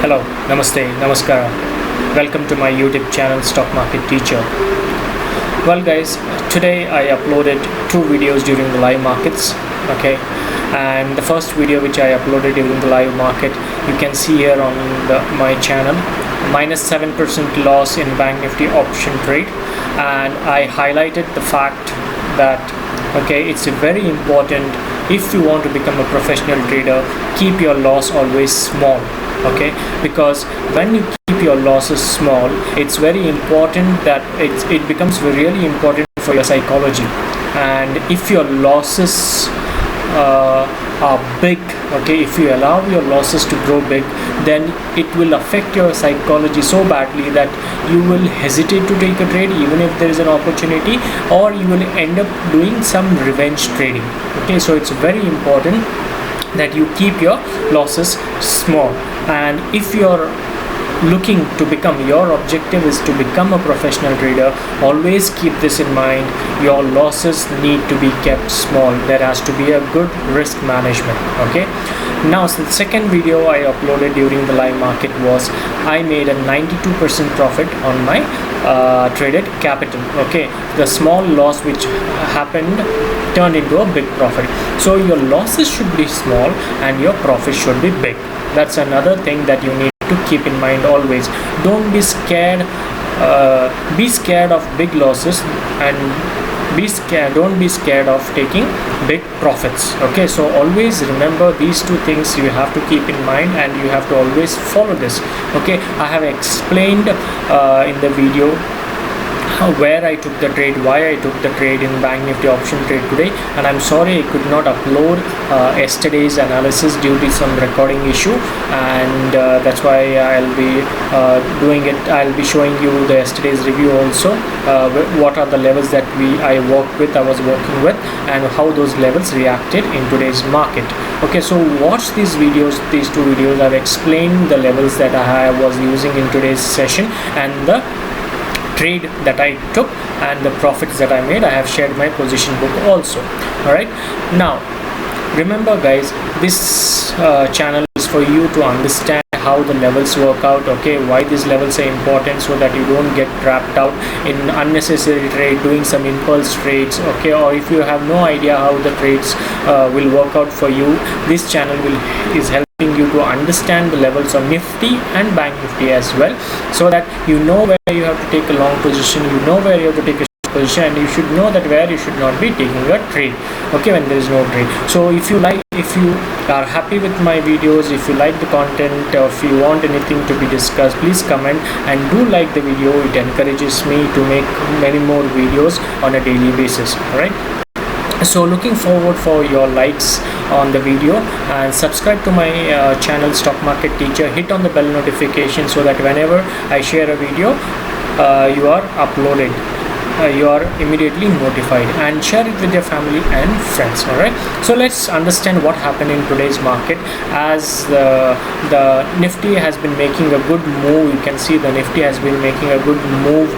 Hello, Namaste, Namaskara. Welcome to my YouTube channel Stock Market Teacher. Well guys, today I uploaded two videos during the live markets. Okay, and the first video which I uploaded during the live market, you can see here on my channel, minus 7% loss in Bank Nifty option trade, and I highlighted the fact that it's very important. If you want to become a professional trader, keep your loss always small. Because when you keep your losses small, it's very important that it becomes really important for your psychology. And if your losses are big, if you allow your losses to grow big, then it will affect your psychology so badly that you will hesitate to take a trade even if there is an opportunity, or you will end up doing some revenge trading. So it's very important that you keep your losses small. And if you're looking to become, your objective is to become a professional trader, always keep this in mind. Your losses need to be kept small. There has to be a good risk management. Now, so the second video I uploaded during the live market was I made a 92% profit on my traded capital. The small loss which happened turned into a big profit. So your losses should be small and your profit should be big. That's another thing that you need to keep in mind always. Don't be scared. Be scared of big losses, and don't be scared of taking big profits. So always remember these two things you have to keep in mind, and you have to always follow this. I have explained in the video where I took the trade, why I took the trade in Bank Nifty option trade today, and I'm sorry I could not upload yesterday's analysis due to some recording issue, and that's why I'll be doing it. I'll be showing you the yesterday's review also, what are the levels that I was working with, and how those levels reacted in today's market. So watch these videos, these two videos. I've explained the levels that I was using in today's session and the trade that I took and the profits that I made. I have shared my position book also. Alright, now remember guys, this channel is for you to understand how the levels work out, why these levels are important, so that you don't get trapped out in unnecessary trade, doing some impulse trades, or if you have no idea how the trades will work out for you, this channel is helping you to understand the levels of Nifty and Bank Nifty as well, so that you know where you have to take a long position, you know where you have to take a short position, and you should know that where you should not be taking a trade when there is no trade. So if you are happy with my videos, if you like the content, or if you want anything to be discussed, please comment and do like the video. It encourages me to make many more videos on a daily basis. Alright, so looking forward for your likes on the video, and subscribe to my channel Stock Market Teacher. Hit on the bell notification so that whenever I share a video, you are uploaded. You are immediately notified, and share it with your family and friends. Alright, so let's understand what happened in today's market. As the Nifty has been making a good move, you can see the Nifty has been making a good move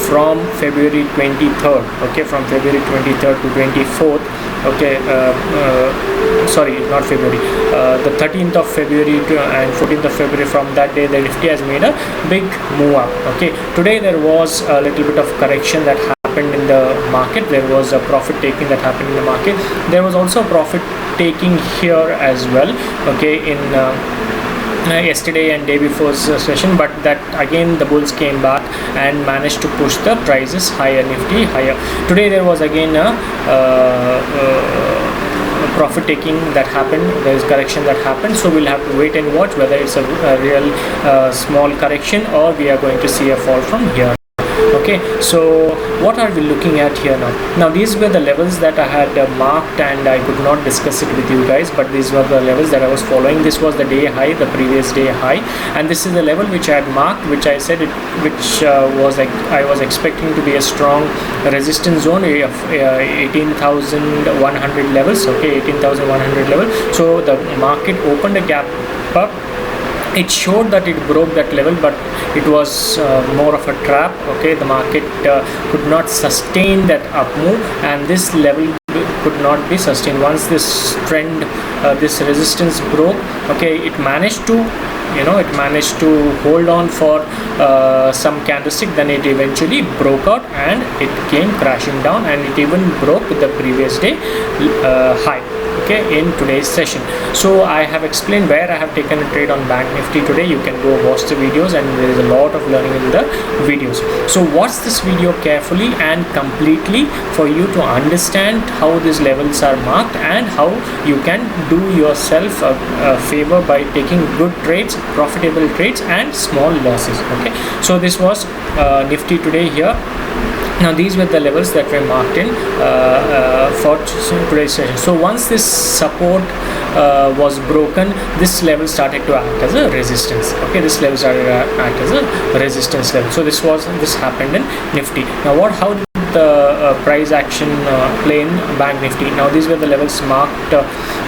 from February 23rd, from February 23rd to 24th, sorry, not February, the 13th of February and 14th of February. From that day, the Nifty has made a big move up. Today there was a little bit of correction that happened in the market. There was a profit taking that happened in the market. There was also profit taking here as well, in yesterday and day before's session, but that again the bulls came back and managed to push the prices higher, Nifty higher. Today there was again a profit taking that happened. There is correction that happened, so we'll have to wait and watch whether it's a real small correction, or we are going to see a fall from here. So what are we looking at here now? Now these were the levels that I had marked, and I could not discuss it with you guys, but these were the levels that I was following. This was the day high, the previous day high, and this is the level which I had marked, which I said was like I was expecting to be a strong resistance zone of 18,100 levels. 18,100 level. So the market opened a gap up. It showed that it broke that level, but it was more of a trap. The market could not sustain that up move, and this level could not be sustained. Once this trend, this resistance broke, okay, it managed to hold on for some candlestick, then it eventually broke out and it came crashing down, and it even broke the previous day high, okay, in today's session. So I have explained where I have taken a trade on Bank Nifty today. You can go watch the videos, and there is a lot of learning in the videos. So watch this video carefully and completely for you to understand how these levels are marked and how you can do yourself a favor by taking good trades, profitable trades, and small losses. Okay, so this was Nifty today here. Now these were the levels that were marked in for today's session. So once this support was broken, this level started to act as a resistance. Okay, this level started to act as a resistance level. So this happened in Nifty. Now how did the price action play in Bank Nifty? Now these were the levels marked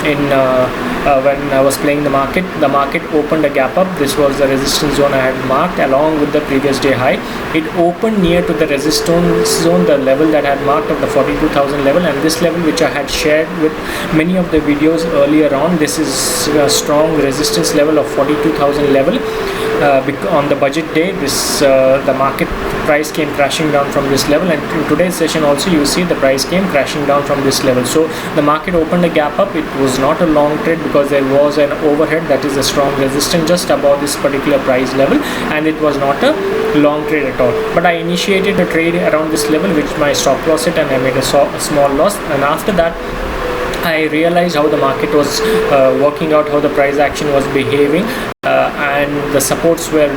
when I was playing the market. The market opened a gap up. This was the resistance zone I had marked along with the previous day high. It opened near to the resistance zone, the level that I had marked of the 42,000 level, and this level which I had shared with many of the videos earlier on. This is a strong resistance level of 42,000 level. On the budget day, the market price came crashing down from this level, and in today's session also you see the price came crashing down from this level. So the market opened a gap up. It was not a long trade because there was an overhead, that is a strong resistance just above this particular price level, and it was not a long trade at all. But I initiated a trade around this level which my stop loss hit, and I made a small loss, and after that I realized how the market was working out, how the price action was behaving, and the supports were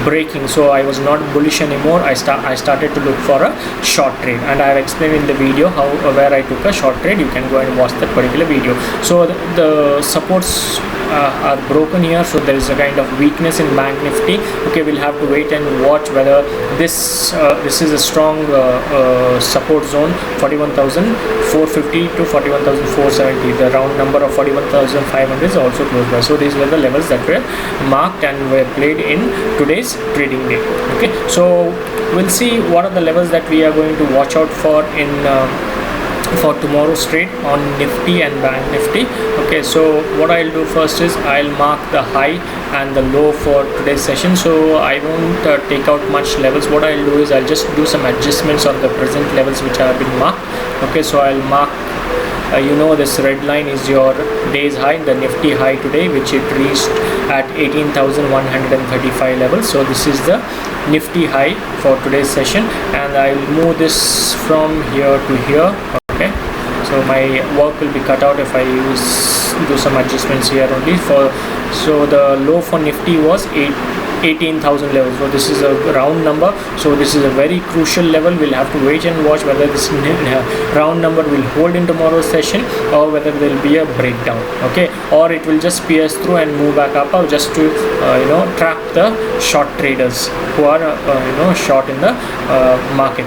breaking. So I was not bullish anymore. I started to look for a short trade, and I have explained in the video where I took a short trade. You can go and watch that particular video. So the supports are broken here, so there is a kind of weakness in Bank Nifty. Okay, we'll have to wait and watch whether this is a strong support zone, 41,450 to 41,470. The round number of 41,500 is also close by. So these were the levels that were marked and were played in today's trading day. Okay, so we'll see what are the levels that we are going to watch out for in for tomorrow's trade on Nifty and Bank Nifty. Okay, so what I'll do first is I'll mark the high and the low for today's session, so I won't take out much levels. What I'll do is I'll just do some adjustments on the present levels which have been marked. Okay, so I'll mark this red line is your day's high, the Nifty high today, which it reached at 18,135 levels. So this is the Nifty high for today's session, and I will move this from here to here. Okay, so my work will be cut out if I do some adjustments here only. So the low for Nifty was 18,000 levels. So this is a round number, so this is a very crucial level. We'll have to wait and watch whether this round number will hold in tomorrow's session or whether there will be a breakdown. Okay, or it will just pierce through and move back up, or just to trap the short traders who are short in the market.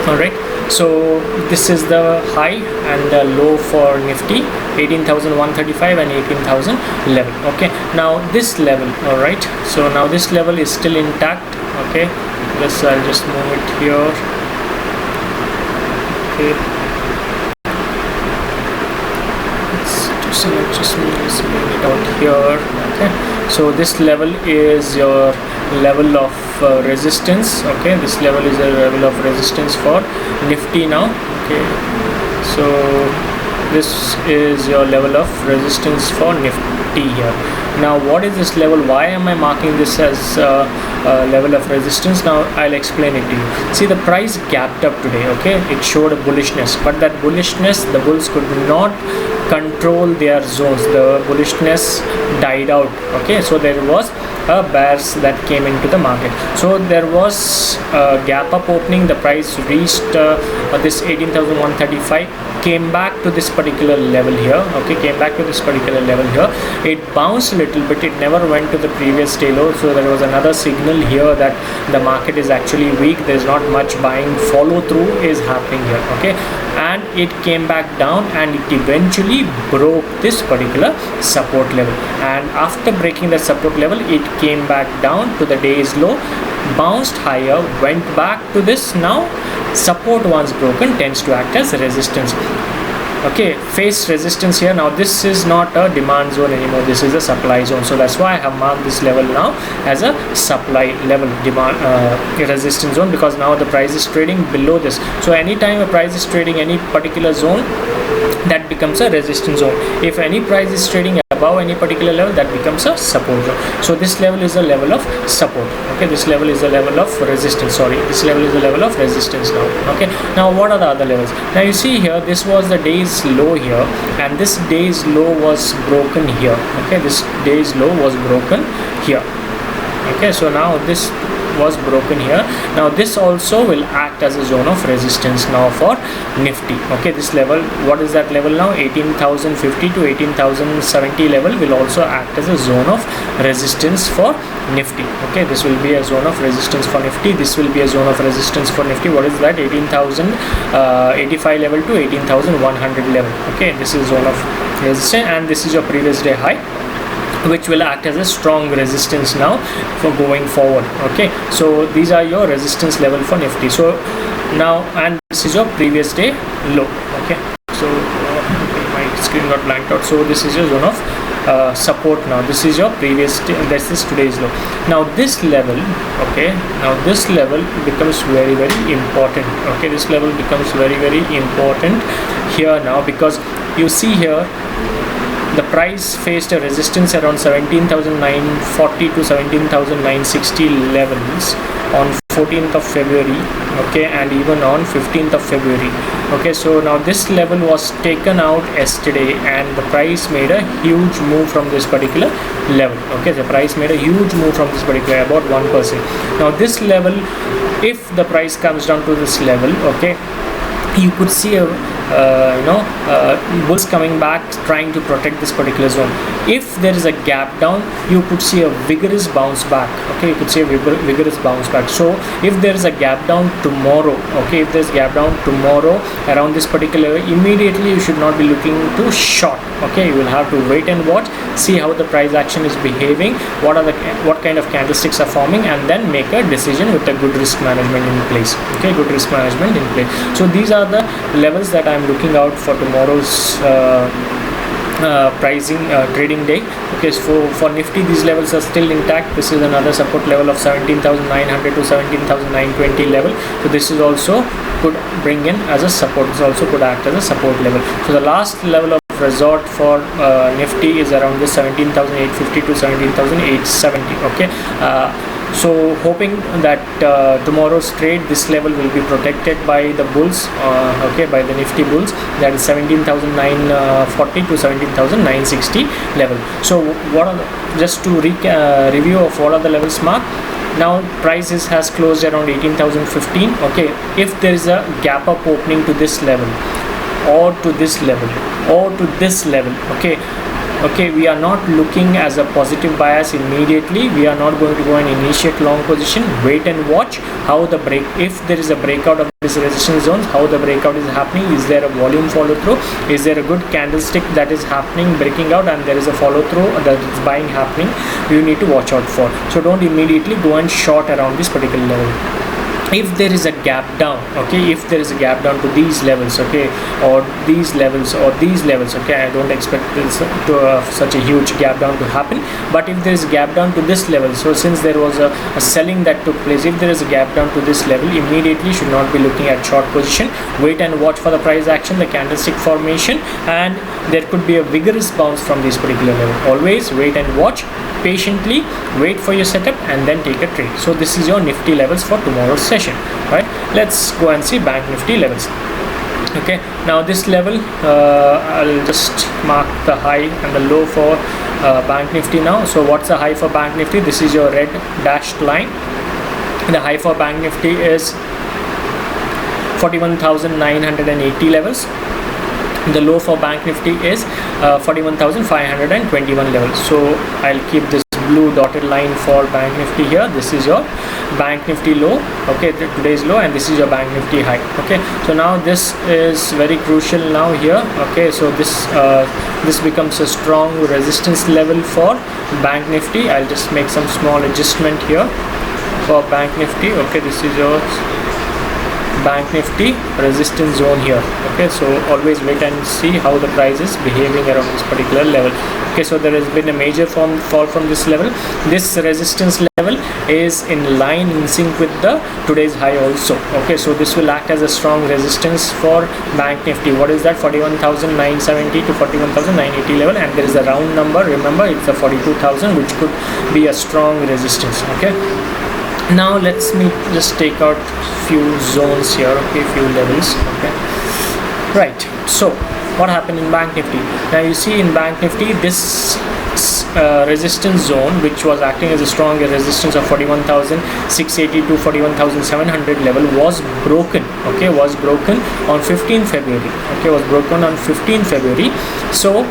All right, so this is the high and the low for Nifty, 18,135 and 18,000 level. Okay, now this level, all right, so now this level is still intact. Okay, I'll just move it here. Okay, let's do some adjustments, bring it out here. Okay, so this level is your level of resistance. Okay, this level is a level of resistance for Nifty now. Okay, so this is your level of resistance for Nifty here. Now what is this level? Why am I marking this as level of resistance? Now I'll explain it to you. See, the price gapped up today. Okay, it showed a bullishness, but that bullishness, the bulls could not control their zones. The bullishness died out. Okay, so there was bears that came into the market. So there was a gap up opening. The price reached this 18,135, came back to this particular level here. Okay, came back to this particular level here. It bounced a little bit. It never went to the previous day low. So there was another signal here that the market is actually weak. There's not much buying. Follow through is happening here. Okay, and it came back down and it eventually broke this particular support level. And after breaking the support level, it came back down to the day's low, bounced higher, went back to this. Now support once broken tends to act as resistance. okay, faced resistance here. Now this is not a demand zone anymore, this is a supply zone. So that's why I have marked this level now as a supply level, demand resistance zone, because now the price is trading below this. So anytime a price is trading any particular zone, that becomes a resistance zone. If any price is trading above any particular level, that becomes a support zone. So this level is a level of support, okay, this level is a level of resistance, sorry, this level is a level of resistance now. Okay, now what are the other levels? Now you see here, this was the day's low here, and this day's low was broken here. Okay, this day's low was broken here. Okay, so now this was broken here. Now this also will act as a zone of resistance now for Nifty. Okay, this level, what is that level now? 18,050 to 18,070 level will also act as a zone of resistance for Nifty. Okay, this will be a zone of resistance for Nifty. This will be a zone of resistance for Nifty. What is that? 18,085 level to 18,100 level. Okay, this is zone of resistance, and this is your previous day high, which will act as a strong resistance now for going forward. Okay, so these are your resistance level for Nifty. So now, and this is your previous day low. Okay, so my screen got blanked out. So this is your zone of support now. This is your previous day, this is today's low. Now this level, okay, now this level becomes very important. Okay, this level becomes very important here now, because you see here the price faced a resistance around 17,940 to 17,960 levels on 14th of February, okay, and even on 15th of February. Okay, so now this level was taken out yesterday, and the price made a huge move from this particular level. Okay, the price made a huge move from this particular, about 1%. Now this level, if the price comes down to this level, okay, you could see a bulls coming back trying to protect this particular zone. If there is a gap down, you could see a vigorous bounce back. Okay, you could see a vigorous bounce back. So if there is a gap down tomorrow, okay, if there is gap down tomorrow around this particular, immediately you should not be looking to short. Okay, you will have to wait and watch, see how the price action is behaving, what kind of candlesticks are forming, and then make a decision with a good risk management in place. Okay, good risk management in place. So these are the levels that I am looking out for tomorrow's pricing trading day. Okay, so for Nifty, these levels are still intact. This is another support level of 17,900 to 17,920 level. So this is also could bring in as a support. This also could act as a support level. So the last level of resort for Nifty is around this 17,850 to 17,870. Okay, so hoping that tomorrow's trade, this level will be protected by the bulls, okay, by the Nifty bulls, that is 17,940 to 17,960 level. So what are just to review of what are the levels marked. Now prices has closed around 18,015. okay, if there is a gap up opening to this level or to this level or to this level, okay, we are not looking as a positive bias immediately. We are not going to go and initiate long position. Wait and watch how the break, if there is a breakout of this resistance zones, how the breakout is happening. Is there a volume follow through? Is there a good candlestick that is happening, breaking out, and there is a follow through that is buying happening? You need to watch out for. So don't immediately go and short around this particular level. If there is a gap down, okay, if there is a gap down to these levels, okay, or these levels or these levels, okay, I don't expect this to such a huge gap down to happen, but if there is a gap down to this level, so since there was a selling that took place, if there is a gap down to this level, immediately should not be looking at short position. Wait and watch for the price action, the candlestick formation, and there could be a vigorous bounce from this particular level. Always wait and watch, patiently wait for your setup, and then take a trade. So this is your Nifty levels for tomorrow's session. Right, let's go and see Bank Nifty levels. Okay, now this level, I'll just mark the high and the low for Bank Nifty now. So what's the high for Bank Nifty? This is your red dashed line. The high for Bank Nifty is 41,980 levels. The low for Bank Nifty is 41,521 levels. So I'll keep this blue dotted line for Bank Nifty here. This is your Bank Nifty low, okay, today's low, and this is your Bank Nifty high. Okay, so now this is very crucial now here. Okay, so this becomes a strong resistance level for Bank Nifty. I'll just make some small adjustment here for Bank Nifty. Okay, this is your Bank Nifty resistance zone here. Okay, so always wait and see how the price is behaving around this particular level. Okay, so there has been a major fall from this level. This resistance level is in line, in sync with the today's high also. Okay, so this will act as a strong resistance for Bank Nifty. What is that? 41,970 to 41,980 level, and there is a round number. Remember, it's a 42,000, which could be a strong resistance. Okay, now let's me just take out few zones here. Okay, few levels. Okay, right. So what happened in Bank Nifty? Now you see in Bank Nifty, this resistance zone, which was acting as a strong resistance of 41,680 to 41,700 level, was broken. Okay, was broken on 15 February. Okay, was broken on 15 February. So,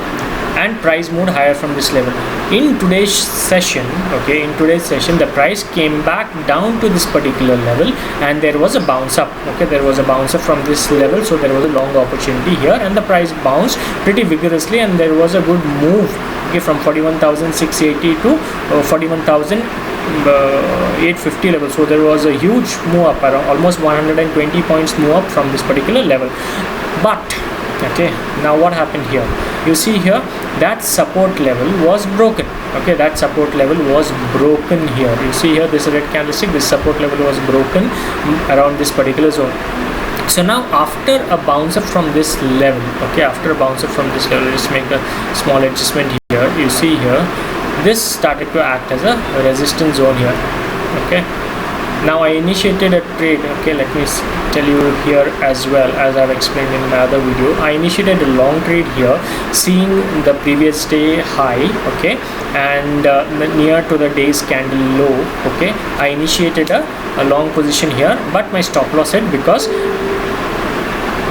and price moved higher from this level. In today's session, okay, in today's session, the price came back down to this particular level, and there was a bounce up. Okay, there was a bounce up from this level, so there was a long opportunity here, and the price bounced pretty vigorously, and there was a good move. Okay, from 41,680 to 41,850 level. So there was a huge move up, around almost 120 points move up from this particular level. But okay, now what happened here? You see here that support level was broken. Okay, that support level was broken here. You see here this red candlestick, this support level was broken around this particular zone. So now after a bounce up from this level, okay, after a bounce up from this level, just make a small adjustment here. You see here this started to act as a resistance zone here. Okay, now I initiated a trade. Okay, let me tell you here as well, as I've explained in my other video. I initiated a long trade here, seeing the previous day high, okay, and near to the day's candle low. Okay, I initiated a long position here, but my stop loss hit because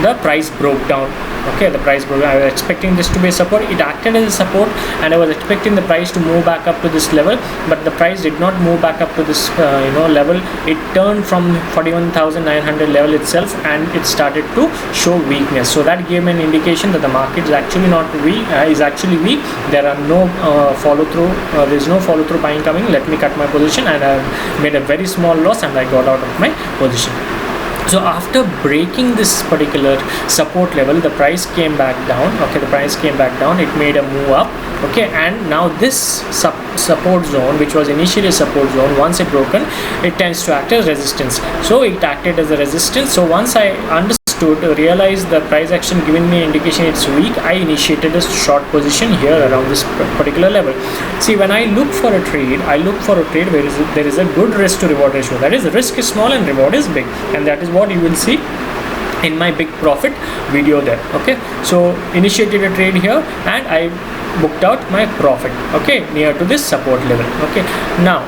the price broke down. Okay, the price broke. I was expecting this to be a support. It acted as a support, and I was expecting the price to move back up to this level, but the price did not move back up to this level. It turned from 41,900 level itself, and it started to show weakness. So that gave me an indication that the market is actually not weak. Is actually weak. There are no follow through. There is no follow through buying coming. Let me cut my position, and I made a very small loss, and I got out of my position. So after breaking this particular support level, the price came back down. Okay, the price came back down. It made a move up. Okay, and now this support zone, which was initially a support zone, once it broken, it tends to act as resistance. So it acted as a resistance. So once I realized the price action giving me indication it's weak, I initiated a short position here around this particular level. See, when I look for a trade, I look for a trade where there is a good risk to reward ratio. That is, risk is small and reward is big, and that is what you will see in my big profit video there. Okay, so initiated a trade here, and I booked out my profit, okay, near to this support level. Okay, now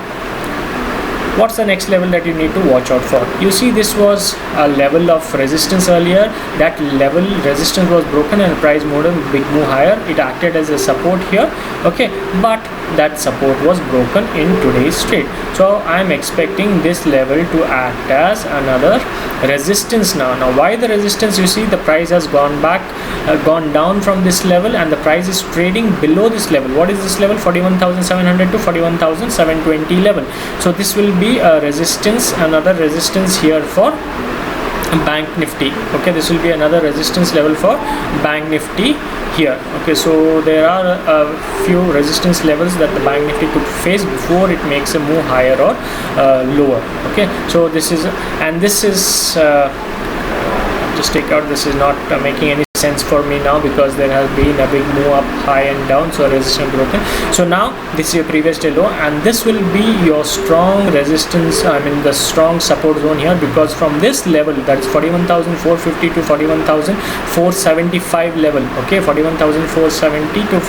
what's the next level that you need to watch out for? You see, this was a level of resistance earlier. That level resistance was broken, and price moved a big move higher. It acted as a support here. Okay, but that support was broken in today's trade. So I'm expecting this level to act as another resistance now. Now why the resistance? You see, the price has gone down from this level, and the price is trading below this level. What is this level? 41,700 to 41,720 level. So this will be a resistance, another resistance here for Bank Nifty. Okay, this will be another resistance level for Bank Nifty here. Okay, so there are a few resistance levels that the Bank Nifty could face before it makes a move higher or lower. Okay, so this is, and this is just take out, this is not making any sense for me now, because there has been a big move up, high and down, so resistance broken. So now this is your previous day low, and this will be your strong resistance, I mean the strong support zone here, because from this level, that is 41,450 to 41,475 level. Okay, 41,470 to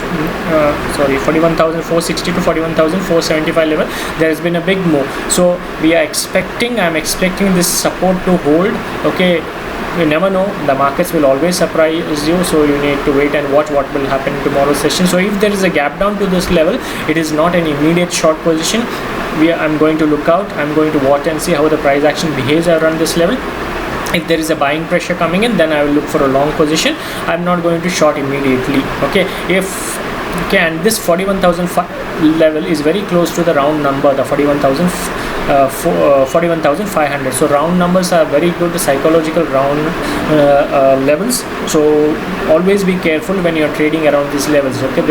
41,460 to 41,475 level, there has been a big move. So we are expecting, I'm expecting this support to hold. Okay, you never know, the markets will always surprise you, so you need to wait and watch what will happen in tomorrow's session. So if there is a gap down to this level, it is not an immediate short position. I'm going to look out, I'm going to watch and see how the price action behaves around this level. If there is a buying pressure coming in, then I will look for a long position. I'm not going to short immediately. Okay, and this 41,000 level is very close to the round number, the 41,000 41,500. So round numbers are very good psychological round levels. So always be careful when you're trading around these levels. Okay,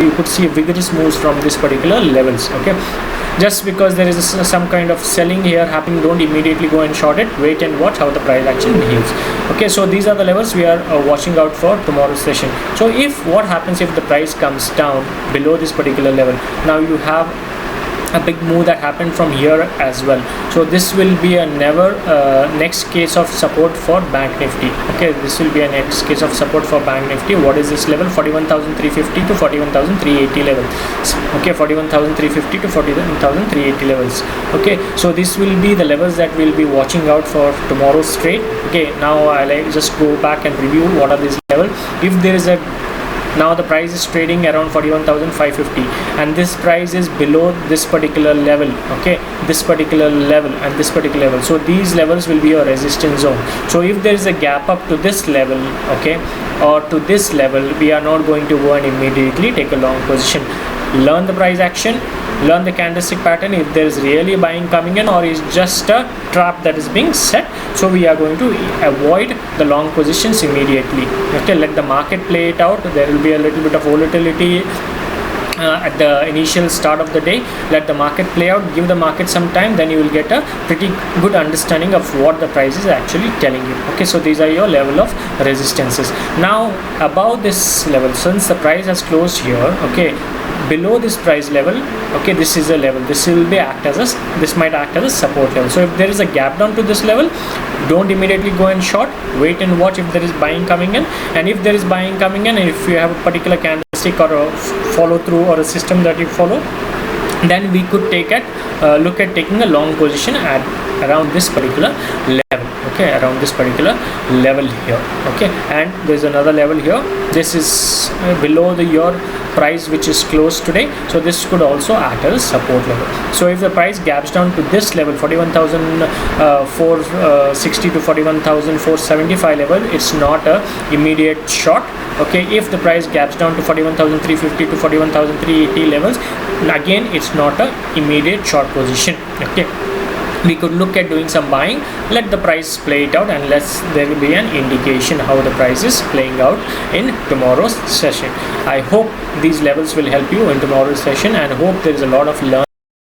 you could see vigorous moves from this particular levels. Okay, just because there is some kind of selling here happening, don't immediately go and short it. Wait and watch how the price action behaves. Okay, so these are the levels we are watching out for tomorrow's session. So if what happens if the price comes down below this particular level, now you have a big move that happened from here as well. So this will be a next case of support for Bank Nifty. Okay, this will be a next case of support for Bank Nifty. What is this level? 41,350 to 41,380 level. Okay, 41,350 to 41,380 levels. Okay, so this will be the levels that we'll be watching out for tomorrow's trade. Okay, now I'll just go back and review what are these levels. If there is now the price is trading around 41,550 and this price is below this particular level. Okay, this particular level and this particular level. So these levels will be your resistance zone. So if there is a gap up to this level, okay, or to this level, we are not going to go and immediately take a long position. Learn the price action, learn the candlestick pattern, if there is really buying coming in or is just a trap that is being set. So we are going to avoid the long positions immediately. Okay, let the market play it out. There will be a little bit of volatility at the initial start of the day. Let the market play out, give the market some time, then you will get a pretty good understanding of what the price is actually telling you. Okay, so these are your level of resistances. Now above this level, since the price has closed here, okay, below this price level, okay, this is a level, this might act as a support level. So if there is a gap down to this level, don't immediately go and short. Wait and watch if there is buying coming in, and if there is buying coming in, and if you have a particular candlestick or a follow through or a system that you follow, then we could look at taking a long position at around this particular level. Okay, around this particular level here. Okay, and there's another level here. This is below your price which is closed today. So this could also act as a support level. So if the price gaps down to this level, 41,460 to 41,475 level, it's not a immediate short. Okay, if the price gaps down to 41,350 to 41,380 levels, again it's not a immediate short position. Okay, we could look at doing some buying, let the price play it out, and there will be an indication how the price is playing out in tomorrow's session. I hope these levels will help you in tomorrow's session, and hope there is a lot of learning